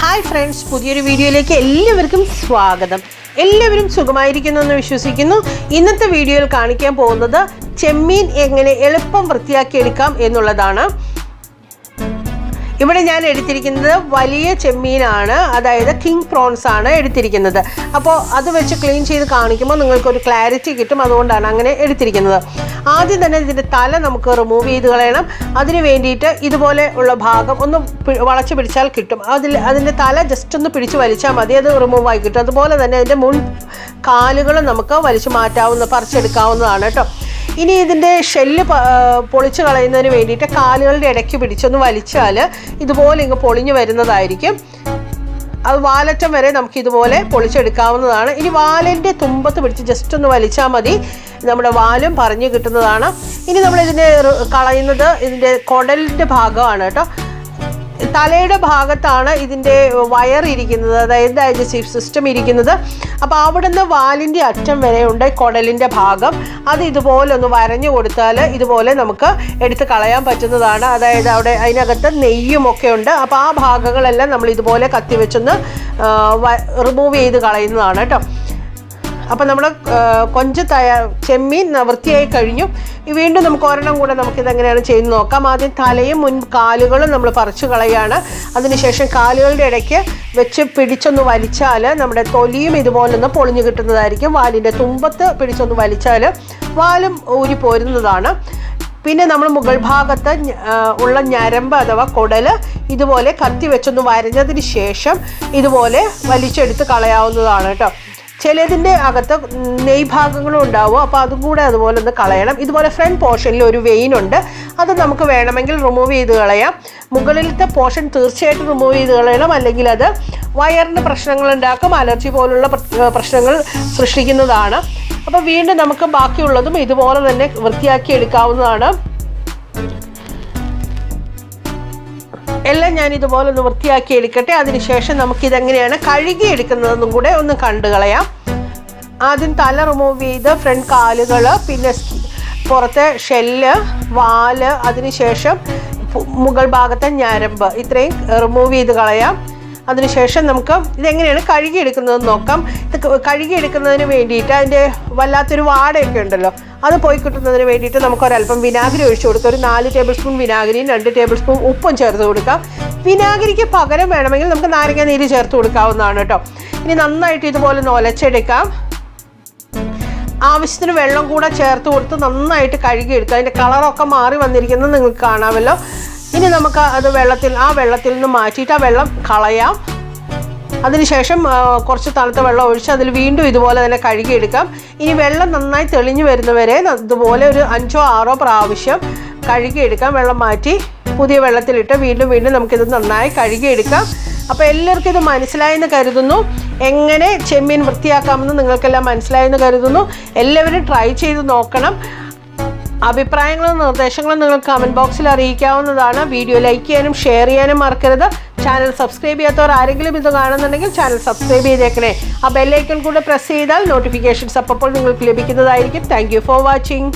Hi friends, പുതിയൊരു വീഡിയോയിലേക്ക് എല്ലാവർക്കും സ്വാഗതം. എല്ലാവരും സുഖമായിരിക്കുന്നു എന്ന് വിശ്വസിക്കുന്നു. ഇന്നത്തെ വീഡിയോയിൽ കാണിക്കാൻ പോകുന്നത് ചെമ്മീൻ എങ്ങനെ എളുപ്പം വൃത്തിയാക്കിയെടുക്കാം എന്നുള്ളതാണ്. ഇവിടെ ഞാൻ എടുത്തിരിക്കുന്നത് വലിയ ചെമ്മീനാണ്, അതായത് കിങ് പ്രോൺസ് ആണ് എടുത്തിരിക്കുന്നത്. അപ്പോൾ അത് വെച്ച് ക്ലീൻ ചെയ്ത് കാണിക്കുമ്പോൾ നിങ്ങൾക്കൊരു ക്ലാരിറ്റി കിട്ടും, അതുകൊണ്ടാണ് അങ്ങനെ എടുത്തിരിക്കുന്നത്. ആദ്യം തന്നെ ഇതിൻ്റെ തല നമുക്ക് റിമൂവ് ചെയ്ത് കളയണം. അതിന് വേണ്ടിയിട്ട് ഇതുപോലെ ഉള്ള ഭാഗം ഒന്ന് വളച്ച് പിടിച്ചാൽ കിട്ടും. അതിൻ്റെ തല ജസ്റ്റ് ഒന്ന് പിടിച്ച് വലിച്ചാൽ മതി, അത് റിമൂവ് ആയി കിട്ടും. അതുപോലെ തന്നെ അതിൻ്റെ മുൻ കാലുകൾ നമുക്ക് വലിച്ചു പറിച്ചെടുക്കാവുന്നതാണ് കേട്ടോ. ഇനി ഇതിൻ്റെ ഷെല്ല് പൊളിച്ച് കളയുന്നതിന് വേണ്ടിയിട്ട് കാലുകളുടെ ഇടയ്ക്ക് പിടിച്ചൊന്ന് വലിച്ചാൽ ഇതുപോലെ ഇങ്ങ് പൊളിഞ്ഞു വരുന്നതായിരിക്കും. അത് വാലറ്റം വരെ നമുക്ക് ഇതുപോലെ പൊളിച്ചെടുക്കാവുന്നതാണ്. ഇനി വാലിൻ്റെ തുമ്പത്ത് പിടിച്ച് ജസ്റ്റ് ഒന്ന് വലിച്ചാൽ മതി, നമ്മുടെ വാലും പറഞ്ഞു കിട്ടുന്നതാണ്. ഇനി നമ്മളിതിനെ കളയുന്നത് ഇതിൻ്റെ കുടലിൻ്റെ ഭാഗമാണ് കേട്ടോ. തലയുടെ ഭാഗത്താണ് ഇതിൻ്റെ വയറിരിക്കുന്നത്, അതായത് ഡൈജസ്റ്റീവ് സിസ്റ്റം ഇരിക്കുന്നത്. അപ്പോൾ അവിടുന്ന് വാലിൻ്റെ അറ്റം വരെയുണ്ട് കുടലിൻ്റെ ഭാഗം. അത് ഇതുപോലെ ഒന്ന് വരഞ്ഞു കൊടുത്താൽ ഇതുപോലെ നമുക്ക് എടുത്ത് കളയാൻ പറ്റുന്നതാണ്. അതായത് അതിനകത്ത് നെയ്യുമൊക്കെ ഉണ്ട്. അപ്പോൾ ആ ഭാഗങ്ങളെല്ലാം നമ്മൾ ഇതുപോലെ കത്തി വെച്ചൊന്ന് റിമൂവ് ചെയ്ത് കളയുന്നതാണ് കേട്ടോ. അപ്പോൾ നമ്മൾ ചെമ്മീൻ വൃത്തിയായി കഴിഞ്ഞു. വീണ്ടും നമുക്ക് ഒരെണ്ണം കൂടെ നമുക്കിതെങ്ങനെയാണ് ചെയ്ത് നോക്കാം. ആദ്യം തലയും മുൻ കാലുകളും നമ്മൾ പറിച്ചു കളയാണ്. അതിനുശേഷം കാലുകളുടെ ഇടയ്ക്ക് വെച്ച് പിടിച്ചൊന്ന് വലിച്ചാൽ നമ്മുടെ തൊലിയും ഇതുപോലൊന്ന് പൊളിഞ്ഞു കിട്ടുന്നതായിരിക്കും. വാലിൻ്റെ തുമ്പത്ത് പിടിച്ചൊന്ന് വലിച്ചാൽ വാലും ഊരി പോരുന്നതാണ്. പിന്നെ നമ്മൾ മുകൾ ഭാഗത്ത് ഉള്ള ഞരമ്പ് അഥവാ കുടൽ ഇതുപോലെ കത്തി വെച്ചൊന്ന് വരഞ്ഞതിന് ശേഷം ഇതുപോലെ വലിച്ചെടുത്ത് കളയാവുന്നതാണ് കേട്ടോ. ചിലതിൻ്റെ അകത്ത് നെയ് ഭാഗങ്ങളും ഉണ്ടാവും, അപ്പോൾ അതും കൂടെ അതുപോലെ ഒന്ന് കളയണം. ഇതുപോലെ ഫ്രണ്ട് പോർഷനിൽ ഒരു വെയിൻ ഉണ്ട്, അത് നമുക്ക് വേണമെങ്കിൽ റിമൂവ് ചെയ്ത് കളയാം. മുകളിലത്തെ പോർഷൻ തീർച്ചയായിട്ടും റിമൂവ് ചെയ്ത് കളയണം, അല്ലെങ്കിൽ അത് വയറിന് പ്രശ്നങ്ങൾ ഉണ്ടാക്കും, അലർജി പോലുള്ള പ്രശ്നങ്ങൾ സൃഷ്ടിക്കുന്നതാണ്. അപ്പോൾ വീണ്ടും നമുക്ക് ബാക്കിയുള്ളതും ഇതുപോലെ തന്നെ വൃത്തിയാക്കി എടുക്കാവുന്നതാണ്. എല്ലാം ഞാൻ ഇതുപോലെ ഒന്ന് വൃത്തിയാക്കി എടുക്കട്ടെ. അതിനുശേഷം നമുക്കിതെങ്ങനെയാണ് കഴുകിയെടുക്കുന്നതെന്നും കൂടെ ഒന്ന് കണ്ടു കളയാം. ആദ്യം തല റിമൂവ് ചെയ്ത് ഫ്രണ്ട് കാലുകൾ, പിന്നെ പുറത്തെ ഷെല്ല്, വാല്, അതിനുശേഷം മുകൾ ഭാഗത്തെ ഞരമ്പ്, ഇത്രയും റിമൂവ് ചെയ്ത് കളയാം. അതിനുശേഷം നമുക്ക് ഇതെങ്ങനെയാണ് കഴുകിയെടുക്കുന്നതെന്ന് നോക്കാം. ഇത് കഴുകിയെടുക്കുന്നതിന് വേണ്ടിയിട്ട് അതിൻ്റെ വല്ലാത്തൊരു വാടയൊക്കെ ഉണ്ടല്ലോ, അത് പോയി കിട്ടുന്നതിന് വേണ്ടിയിട്ട് നമുക്കൊരല്പം വിനാഗിരി ഒഴിച്ചു കൊടുക്കാം. ഒരു 4 ടേബിൾ സ്പൂൺ വിനാഗിരിയും 2 ടേബിൾ സ്പൂൺ ഉപ്പും ചേർത്ത് കൊടുക്കാം. വിനാഗിരിക്ക് പകരം വേണമെങ്കിൽ നമുക്ക് നാരങ്ങ നീര് ചേർത്ത് കൊടുക്കാവുന്നതാണ് കേട്ടോ. ഇനി നന്നായിട്ട് ഇതുപോലെ ഒലച്ചെടുക്കാം. ആവശ്യത്തിന് വെള്ളം കൂടെ ചേർത്ത് കൊടുത്ത് നന്നായിട്ട് കഴുകിയെടുക്കുക. അതിൻ്റെ കളറൊക്കെ മാറി വന്നിരിക്കുന്നത് നിങ്ങൾക്ക് കാണാമല്ലോ. ഇനി നമുക്ക് അത് വെള്ളത്തിൽ നിന്ന് മാറ്റിയിട്ട് ആ വെള്ളം കളയാം. അതിനുശേഷം കുറച്ച് തണുത്ത വെള്ളം ഒഴിച്ച് അതിൽ വീണ്ടും ഇതുപോലെ തന്നെ കഴുകിയെടുക്കാം. ഇനി വെള്ളം നന്നായി തെളിഞ്ഞു വരുന്നവരെ ഇതുപോലെ ഒരു 5ഓ 6ഓ പ്രാവശ്യം കഴുകിയെടുക്കാം. വെള്ളം മാറ്റി പുതിയ വെള്ളത്തിലിട്ട് വീണ്ടും നമുക്കിത് നന്നായി കഴുകിയെടുക്കാം. അപ്പോൾ എല്ലാവർക്കും ഇത് മനസ്സിലായെന്ന് കരുതുന്നു. എങ്ങനെ ചെമ്മീൻ വൃത്തിയാക്കാമെന്ന് നിങ്ങൾക്കെല്ലാം മനസ്സിലായെന്ന് കരുതുന്നു. എല്ലാവരും ട്രൈ ചെയ്ത് നോക്കണം. അഭിപ്രായങ്ങളും നിർദ്ദേശങ്ങളും നിങ്ങൾ കമൻറ്റ് ബോക്സിൽ അറിയിക്കാവുന്നതാണ്. വീഡിയോ ലൈക്ക് ചെയ്യാനും ഷെയർ ചെയ്യാനും മറക്കരുത്. ചാനൽ സബ്സ്ക്രൈബ് ചെയ്യാത്തവർ ആരെങ്കിലും ഇത് കാണുന്നുണ്ടെങ്കിൽ ചാനൽ സബ്സ്ക്രൈബ് ചെയ്തേക്കണേ. ആ ബെല്ലൈക്കൺ കൂടെ പ്രസ് ചെയ്താൽ നോട്ടിഫിക്കേഷൻസ് അപ്പോൾ നിങ്ങൾക്ക് ലഭിക്കുന്നതായിരിക്കും. Thank you for watching.